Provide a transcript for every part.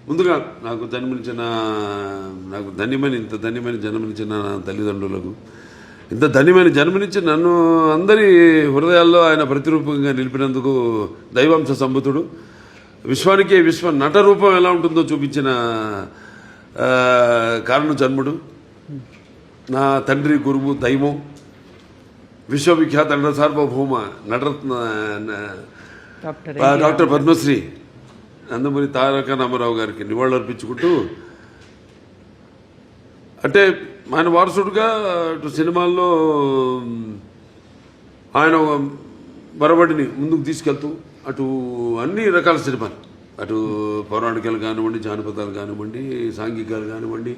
ముందుగా నాకు ఇంత ధన్యమైన జన్మనిచ్చిన నా తల్లిదండ్రులకు, ఇంత ధన్యమైన జన్మనిచ్చి నన్ను అందరి హృదయాల్లో ఆయన ప్రతిరూపంగా నిలిపినందుకు దైవాంశ సంభూతుడు, విశ్వానికే విశ్వ నట రూపం ఎలా ఉంటుందో చూపించిన కారణ జన్ముడు, నా తండ్రి గురువు దైవం, విశ్వవిఖ్యాత నట సార్వభౌమ నటరత్న డాక్టర్ పద్మశ్రీ నందమూరి తారక రామారావు గారికి నివాళులు అర్పించుకుంటూ, అంటే ఆయన వారసుడుగా అటు సినిమాల్లో ఆయన బరబడిని ముందుకు తీసుకెళ్తూ అటు అన్ని రకాల సినిమాలు, అటు పౌరాణికాలు కానివ్వండి, జానపదాలు కానివ్వండి, సాంఘికాలు కానివ్వండి,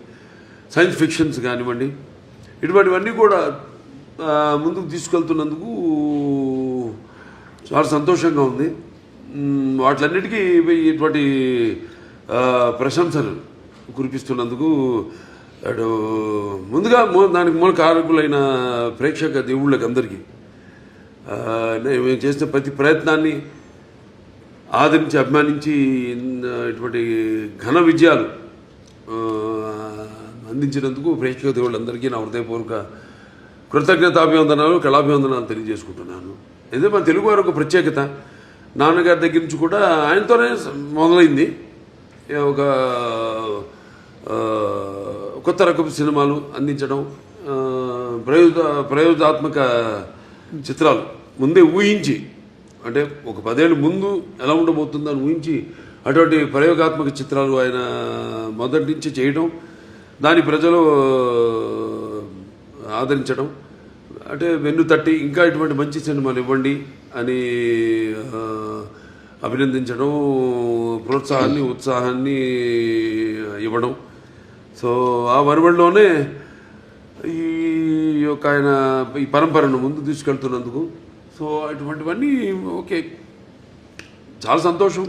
సైన్స్ ఫిక్షన్స్ కానివ్వండి, ఇటువంటివన్నీ కూడా ముందుకు తీసుకెళ్తున్నందుకు చాలా సంతోషంగా ఉంది. వాటిలన్నిటికీ ఇటువంటి ప్రశంసలు కురిపిస్తున్నందుకు అటు ముందుగా దానికి మూల కారకులైన ప్రేక్షక దేవుళ్ళకి అందరికీ మేము చేసిన ప్రతి ప్రయత్నాన్ని ఆదరించి అభిమానించి ఇటువంటి ఘన విజయాలు అందించినందుకు ప్రేక్షక దేవుళ్ళందరికీ నా హృదయపూర్వక కృతజ్ఞతాభివందనాలు, కళాభివందనాలు తెలియజేసుకుంటున్నాను. ఎందుకంటే మన తెలుగు వారి ఒక ప్రత్యేకత, నాన్నగారి దగ్గర నుంచి కూడా ఆయనతోనే మొదలైంది. ఒక కొత్త రకపు సినిమాలు అందించడం, ప్రయోగాత్మక చిత్రాలు ముందే ఊహించి, అంటే ఒక 10 ఏళ్ళ ముందు ఎలా ఉండబోతుందో అని ఊహించి అటువంటి ప్రయోగాత్మక చిత్రాలు ఆయన మొదటి నుంచి చేయడం, దాని ప్రజలు ఆదరించడం, అంటే వెన్ను తట్టి ఇంకా ఇటువంటి మంచి సినిమాలు ఇవ్వండి అని అభినందించడం, ప్రోత్సాహాన్ని ఉత్సాహాన్ని ఇవ్వడం. సో ఆ వరవడిలోనే ఈ యొక్క ఆయన ఈ పరంపరను ముందు తీసుకెళ్తున్నందుకు సో అటువంటివన్నీ ఓకే, చాలా సంతోషం.